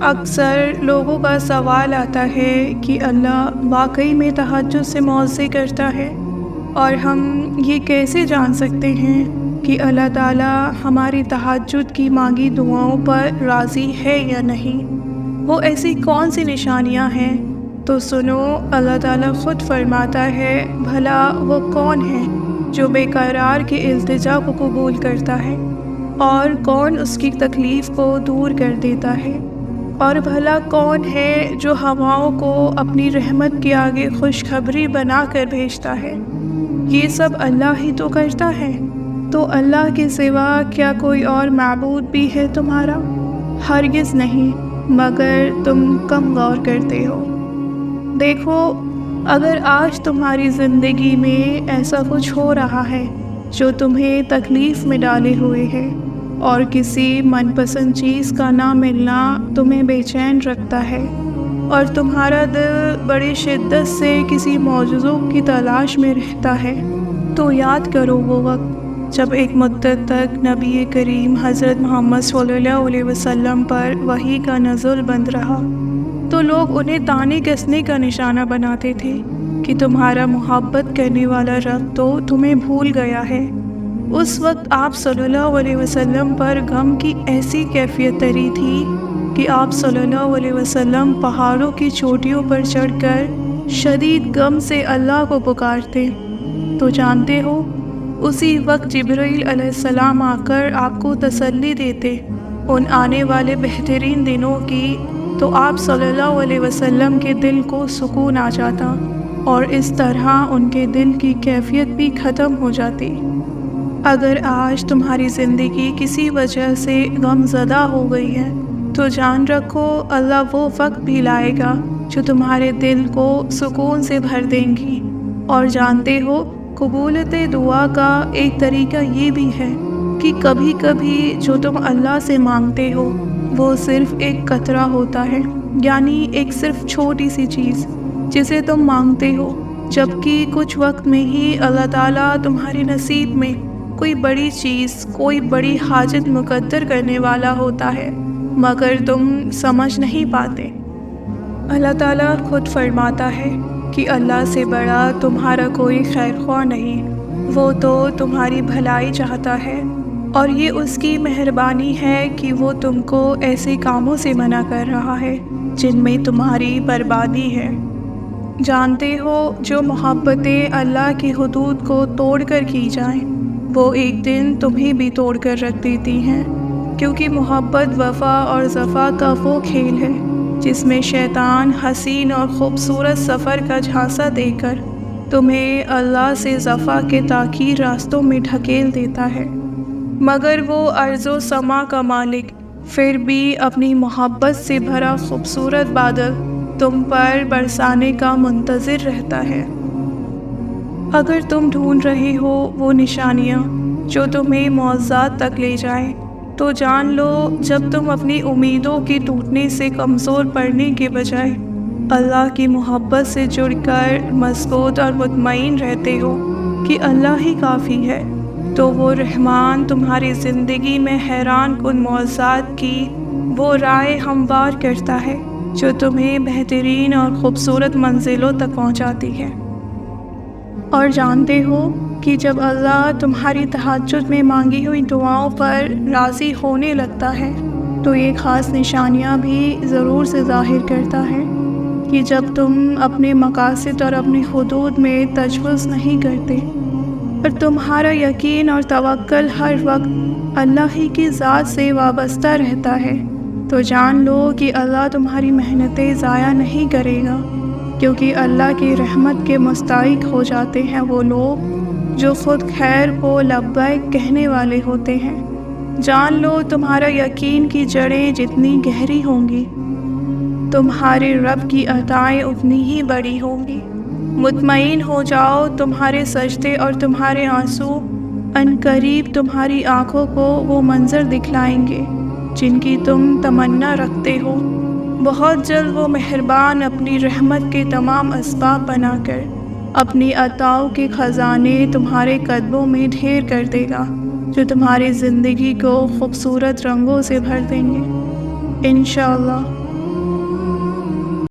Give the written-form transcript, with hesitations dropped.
اکثر لوگوں کا سوال آتا ہے کہ اللہ واقعی میں تہجد سے معاوضے کرتا ہے، اور ہم یہ کیسے جان سکتے ہیں کہ اللہ تعالیٰ ہماری تہجد کی مانگی دعاؤں پر راضی ہے یا نہیں؟ وہ ایسی کون سی نشانیاں ہیں؟ تو سنو، اللہ تعالیٰ خود فرماتا ہے، بھلا وہ کون ہے جو بے قرار کے التجا کو قبول کرتا ہے، اور کون اس کی تکلیف کو دور کر دیتا ہے، اور بھلا کون ہے جو ہواؤں کو اپنی رحمت کے آگے خوشخبری بنا کر بھیجتا ہے؟ یہ سب اللہ ہی تو کرتا ہے۔ تو اللہ کے سوا کیا کوئی اور معبود بھی ہے تمہارا؟ ہرگز نہیں، مگر تم کم غور کرتے ہو۔ دیکھو، اگر آج تمہاری زندگی میں ایسا کچھ ہو رہا ہے جو تمہیں تکلیف میں ڈالے ہوئے ہے، اور کسی من پسند چیز کا نہ ملنا تمہیں بے چین رکھتا ہے، اور تمہارا دل بڑی شدت سے کسی معجزوں کی تلاش میں رہتا ہے، تو یاد کرو وہ وقت جب ایک مدت تک نبی کریم حضرت محمد صلی اللہ علیہ وسلم پر وحی کا نزول بند رہا، تو لوگ انہیں طعنے کسنے کا نشانہ بناتے تھے کہ تمہارا محبت کرنے والا رب تو تمہیں بھول گیا ہے۔ اس وقت آپ صلی اللہ علیہ وسلم پر غم کی ایسی کیفیت طری تھی کہ آپ صلی اللہ علیہ وسلم پہاڑوں کی چوٹیوں پر چڑھ کر شدید غم سے اللہ کو پکارتے۔ تو جانتے ہو، اسی وقت جبرائیل علیہ السلام آ کر آپ کو تسلی دیتے ان آنے والے بہترین دنوں کی، تو آپ صلی اللہ علیہ وسلم کے دل کو سکون آ جاتا، اور اس طرح ان کے دل کی کیفیت بھی ختم ہو جاتی۔ اگر آج تمہاری زندگی کسی وجہ سے غم زدہ ہو گئی ہے، تو جان رکھو اللہ وہ وقت بھی لائے گا جو تمہارے دل کو سکون سے بھر دیں گی۔ اور جانتے ہو، قبولیت دعا کا ایک طریقہ یہ بھی ہے کہ کبھی کبھی جو تم اللہ سے مانگتے ہو وہ صرف ایک قطرہ ہوتا ہے، یعنی ایک صرف چھوٹی سی چیز جسے تم مانگتے ہو، جبکہ کچھ وقت میں ہی اللہ تعالیٰ تمہارے نصیب میں کوئی بڑی چیز، کوئی بڑی حاجت مقدر کرنے والا ہوتا ہے، مگر تم سمجھ نہیں پاتے۔ اللہ تعالیٰ خود فرماتا ہے کہ اللہ سے بڑا تمہارا کوئی خیر خواہ نہیں، وہ تو تمہاری بھلائی چاہتا ہے، اور یہ اس کی مہربانی ہے کہ وہ تم کو ایسے کاموں سے منع کر رہا ہے جن میں تمہاری بربادی ہے۔ جانتے ہو، جو محبتیں اللہ کی حدود کو توڑ کر کی جائیں، وہ ایک دن تمہیں بھی توڑ کر رکھ دیتی ہیں، کیونکہ محبت وفا اور صفا کا وہ کھیل ہے جس میں شیطان حسین اور خوبصورت سفر کا جھانسا دے کر تمہیں اللہ سے صفا کے تاخیر راستوں میں ڈھکیل دیتا ہے، مگر وہ ارض و سما کا مالک پھر بھی اپنی محبت سے بھرا خوبصورت بادل تم پر برسانے کا منتظر رہتا ہے۔ اگر تم ڈھونڈ رہے ہو وہ نشانیاں جو تمہیں معجزات تک لے جائیں، تو جان لو جب تم اپنی امیدوں کے ٹوٹنے سے کمزور پڑنے کے بجائے اللہ کی محبت سے جڑ کر مضبوط اور مطمئن رہتے ہو کہ اللہ ہی کافی ہے، تو وہ رحمان تمہاری زندگی میں حیران کن معجزات کی وہ رائے ہموار کرتا ہے جو تمہیں بہترین اور خوبصورت منزلوں تک پہنچاتی ہے۔ اور جانتے ہو کہ جب اللہ تمہاری تہجد میں مانگی ہوئی دعاؤں پر راضی ہونے لگتا ہے، تو یہ خاص نشانیاں بھی ضرور سے ظاہر کرتا ہے کہ جب تم اپنے مقاصد اور اپنی حدود میں تجاوز نہیں کرتے، اور تمہارا یقین اور توکل ہر وقت اللہ ہی کی ذات سے وابستہ رہتا ہے، تو جان لو کہ اللہ تمہاری محنتیں ضائع نہیں کرے گا، کیونکہ اللہ کی رحمت کے مستحق ہو جاتے ہیں وہ لوگ جو خود خیر کو لبیک کہنے والے ہوتے ہیں۔ جان لو تمہارا یقین کی جڑیں جتنی گہری ہوں گی، تمہارے رب کی عطائیں اتنی ہی بڑی ہوں گی۔ مطمئن ہو جاؤ، تمہارے سجدے اور تمہارے آنسو عنقریب تمہاری آنکھوں کو وہ منظر دکھلائیں گے جن کی تم تمنا رکھتے ہو۔ بہت جلد وہ مہربان اپنی رحمت کے تمام اسباب بنا کر اپنی عطاؤں کے خزانے تمہارے قدموں میں ڈھیر کر دے گا، جو تمہاری زندگی کو خوبصورت رنگوں سے بھر دیں گے انشاءاللہ۔